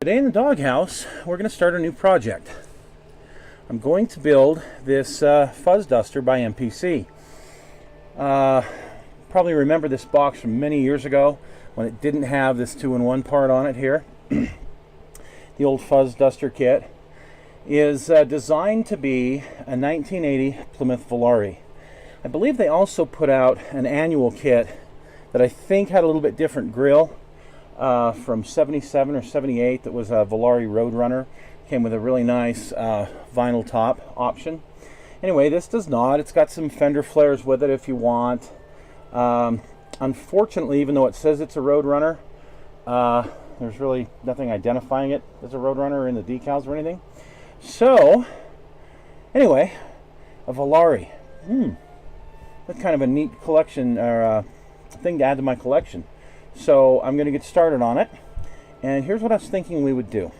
Today in the doghouse, we're going to start a new project. I'm going to build this Fuzz Duster by MPC. Probably remember this box from many years ago when it didn't have this 2-in-1 part on it here. The old Fuzz Duster kit is designed to be a 1980 Plymouth Volare. I believe they also put out an annual kit that I think had a little bit different grill. From 77 or 78 that was a Volare Roadrunner. Came with a really nice vinyl top option. Anyway, this does not. It's got some fender flares with it if you want. Unfortunately, even though it says it's a Roadrunner, there's really nothing identifying it as a Roadrunner in the decals or anything. So, anyway, a Volare. That's kind of a neat collection or thing to add to my collection. So I'm going to get started on it, and here's what I was thinking we would do.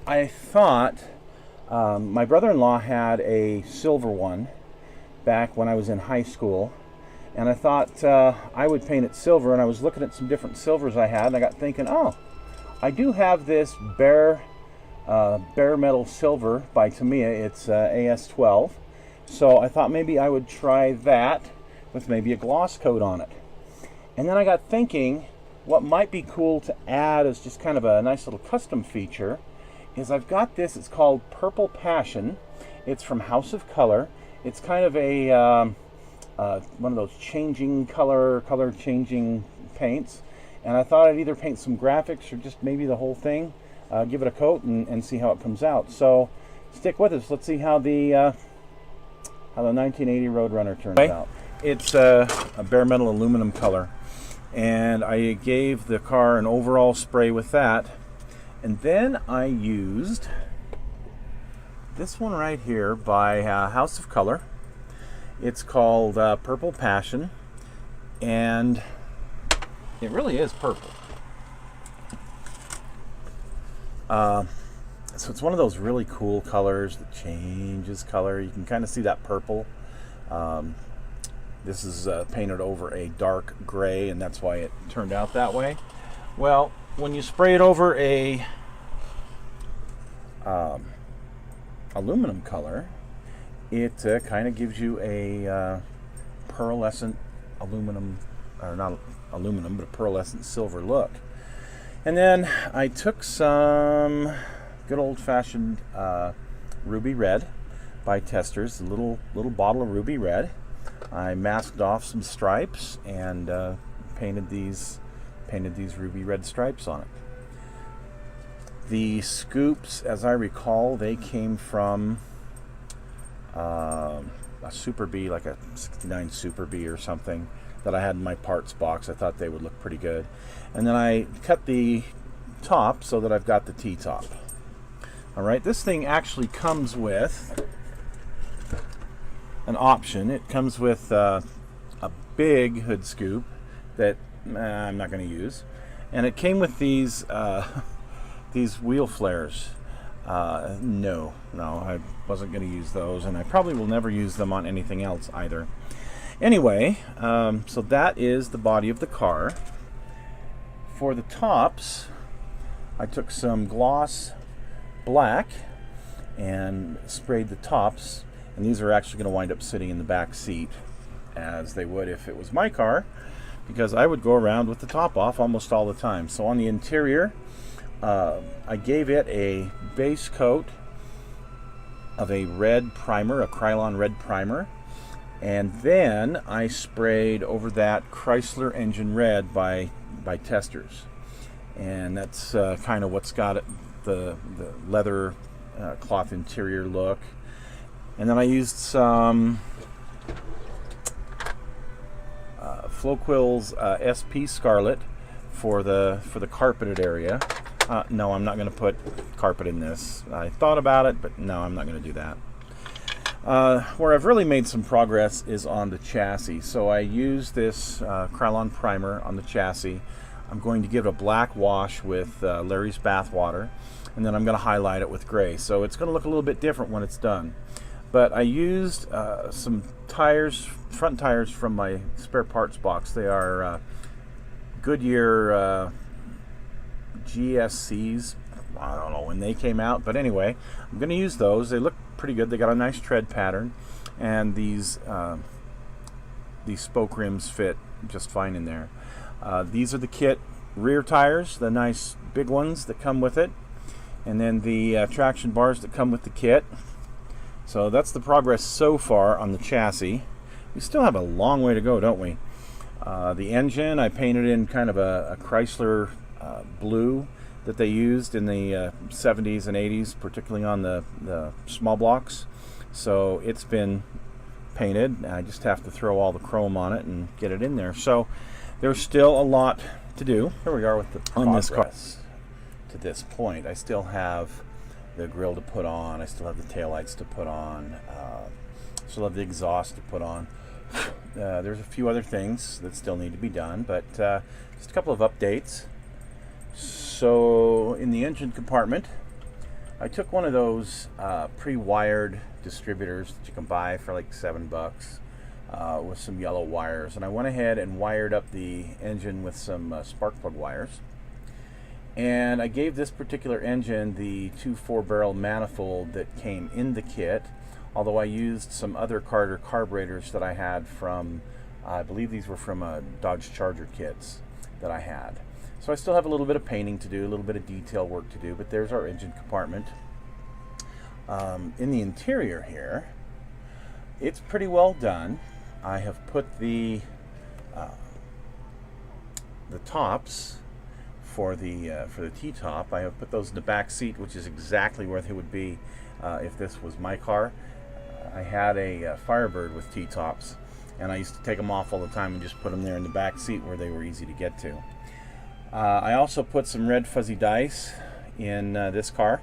I thought my brother-in-law had a silver one back when I was in high school, and I thought I would paint it silver, and I was looking at some different silvers I had, and I got thinking, oh, I do have this bare metal silver by Tamiya. It's AS12, so I thought maybe I would try that with maybe a gloss coat on it. And then I got thinking what might be cool to add as just kind of a nice little custom feature is I've got this, it's called Purple Passion. It's from House of Color. It's kind of a one of those changing color changing paints. And I thought I'd either paint some graphics or just maybe the whole thing, give it a coat and see how it comes out. So stick with us. Let's see how the 1980 Roadrunner turns out. It's a bare metal aluminum color. And I gave the car an overall spray with that, and then I used this one right here by House of Color. It's called Purple Passion, and it really is purple. So it's one of those really cool colors that changes color. You can kind of see that purple. This is painted over a dark gray, and that's why it turned out that way. Well, when you spray it over a aluminum color, it kind of gives you a pearlescent aluminum, or not aluminum, but a pearlescent silver look. And then I took some good old-fashioned ruby red by Testors, a little bottle of ruby red. I masked off some stripes and painted these ruby red stripes on it. The scoops, as I recall, they came from a Super B, like a 69 Super B or something that I had in my parts box. I thought they would look pretty good. And then I cut the top so that I've got the T-top. Alright, this thing actually comes with an option. It comes with a big hood scoop that I'm not going to use, and it came with these wheel flares. No, I wasn't going to use those, and I probably will never use them on anything else either. Anyway, so that is the body of the car. For the tops, I took some gloss black and sprayed the tops. And these are actually going to wind up sitting in the back seat as they would if it was my car, because I would go around with the top off almost all the time. So on the interior, I gave it a base coat of a red primer, a Krylon red primer, and then I sprayed over that Chrysler Engine Red by Testors. And that's kind of what's got it, the leather cloth interior look. And then I used some Floquill's SP Scarlet for the carpeted area. No, I'm not going to put carpet in this. I thought about it, but no, I'm not going to do that. Where I've really made some progress is on the chassis. So I used this Krylon primer on the chassis. I'm going to give it a black wash with Larry's Bath Water, and then I'm going to highlight it with gray. So it's going to look a little bit different when it's done. But I used some tires, front tires from my spare parts box. They are Goodyear GSCs. I don't know when they came out, but anyway, I'm going to use those. They look pretty good. They got a nice tread pattern, and these spoke rims fit just fine in there. These are the kit rear tires, the nice big ones that come with it, and then the traction bars that come with the kit. So that's the progress so far on the chassis. We still have a long way to go, don't we? The engine, I painted in kind of a Chrysler blue that they used in the 70s and 80s, particularly on the small blocks. So it's been painted. I just have to throw all the chrome on it and get it in there. So there's still a lot to do. Here we are with the on this car. To this point, I still have the grille to put on. I still have the taillights to put on. Still have the exhaust to put on. There's a few other things that still need to be done, but just a couple of updates. So in the engine compartment, I took one of those pre-wired distributors that you can buy for like $7 with some yellow wires, and I went ahead and wired up the engine with some spark plug wires. And I gave this particular engine the 2 4-barrel manifold that came in the kit, although I used some other Carter carburetors that I had from, I believe these were from Dodge Charger kits that I had. So I still have a little bit of painting to do, a little bit of detail work to do, but there's our engine compartment. In the interior here, it's pretty well done. I have put the tops for the T-top. I have put those in the back seat, which is exactly where they would be if this was my car. I had a Firebird with T-tops, and I used to take them off all the time and just put them there in the back seat where they were easy to get to. I also put some red fuzzy dice in this car,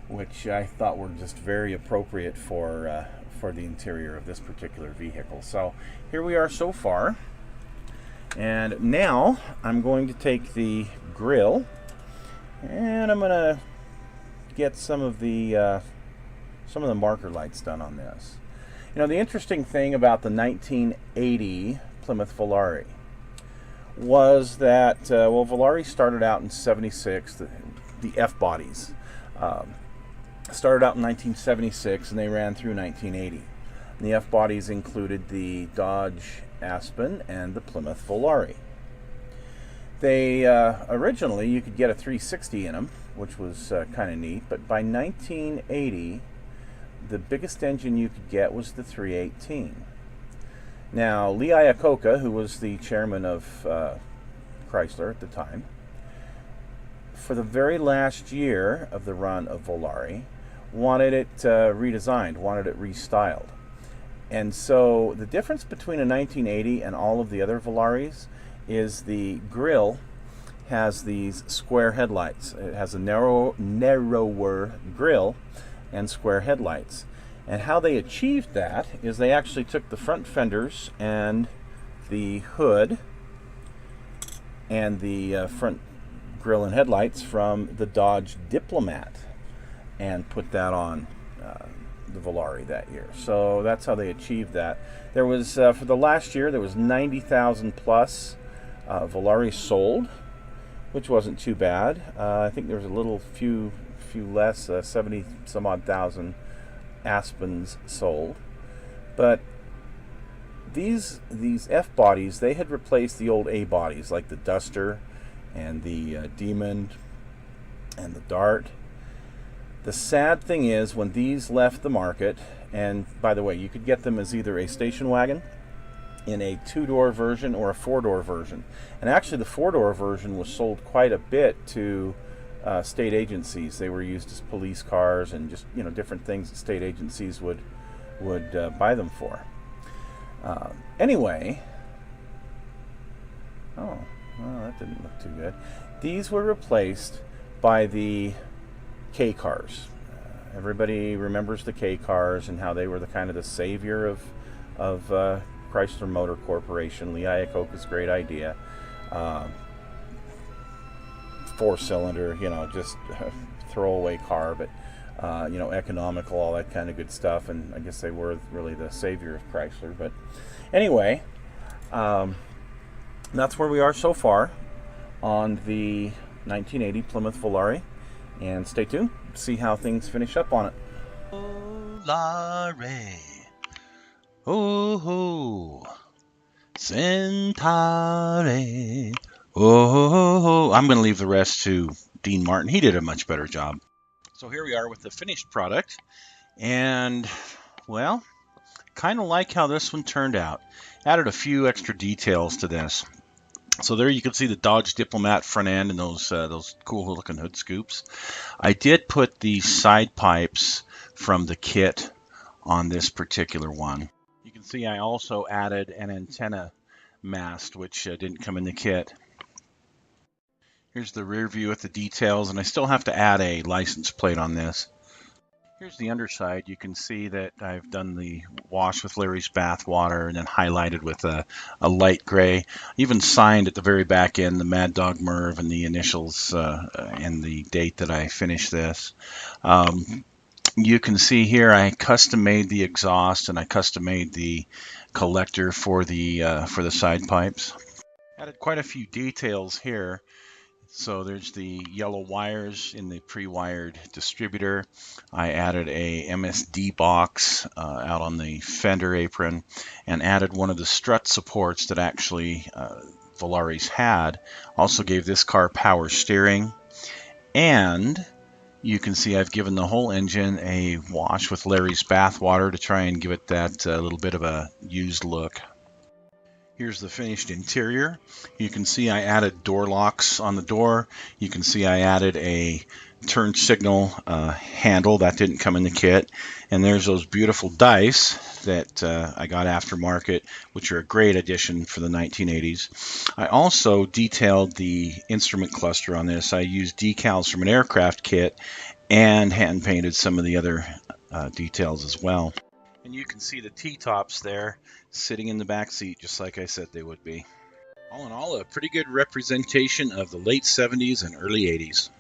which I thought were just very appropriate for the interior of this particular vehicle. So here we are so far, and now I'm going to take the grille and I'm going to get some of the marker lights done on this. You know, the interesting thing about the 1980 Plymouth Volare was that, well, Volare started out in 76, the F-bodies. Started out in 1976 and they ran through 1980. And the F-bodies included the Dodge Aspen and the Plymouth Volare. They, originally, you could get a 360 in them, which was kind of neat, but by 1980, the biggest engine you could get was the 318. Now, Lee Iacocca, who was the chairman of Chrysler at the time, for the very last year of the run of Volare, wanted it redesigned, wanted it restyled. And so the difference between a 1980 and all of the other Volares is the grille has these square headlights. It has a narrower grille and square headlights. And how they achieved that is they actually took the front fenders and the hood and the front grille and headlights from the Dodge Diplomat and put that on the Volare that year. So that's how they achieved that. There was, for the last year, there was 90,000 plus Volare sold, which wasn't too bad. I think there was a little few less, 70 some odd thousand Aspens sold. But these F bodies, they had replaced the old A bodies like the Duster and the Demon and the Dart. The sad thing is, when these left the market, and by the way, you could get them as either a station wagon in a 2-door version or a 4-door version. And actually the 4-door version was sold quite a bit to state agencies. They were used as police cars and just, you know, different things that state agencies would buy them for. Anyway, oh, well, that didn't look too good. These were replaced by the K cars. Everybody remembers the K cars and how they were the kind of the savior of Chrysler Motor Corporation. Lee Iacocca's great idea. 4-cylinder, you know, just throwaway car, but you know, economical, all that kind of good stuff. And I guess they were really the savior of Chrysler. But anyway, that's where we are so far on the 1980 Plymouth Volare, and stay tuned, see how things finish up on it. Volare, oh, Centaure, oh. I'm going to leave the rest to Dean Martin. He did a much better job. So here we are with the finished product, and well, kind of like how this one turned out. Added a few extra details to this. So there you can see the Dodge Diplomat front end and those cool looking hood scoops. I did put the side pipes from the kit on this particular one. You can see I also added an antenna mast, which didn't come in the kit. Here's the rear view with the details, and I still have to add a license plate on this. Here's the underside. You can see that I've done the wash with Larry's bath water and then highlighted with a light gray. Even signed at the very back end the Mad Dog Merv and the initials and the date that I finished this. You can see here I custom made the exhaust and I custom made the collector for the side pipes. Added quite a few details here. So there's the yellow wires in the pre-wired distributor. I added a MSD box out on the fender apron and added one of the strut supports that actually Volare's had. Also gave this car power steering, and you can see I've given the whole engine a wash with Larry's bath water to try and give it that little bit of a used look. Here's the finished interior. You can see I added door locks on the door. You can see I added a turn signal handle that didn't come in the kit. And there's those beautiful dice that I got aftermarket, which are a great addition for the 1980s. I also detailed the instrument cluster on this. I used decals from an aircraft kit and hand painted some of the other details as well. And you can see the T-tops there sitting in the back seat just like I said they would be. All in all, a pretty good representation of the late 70s and early 80s.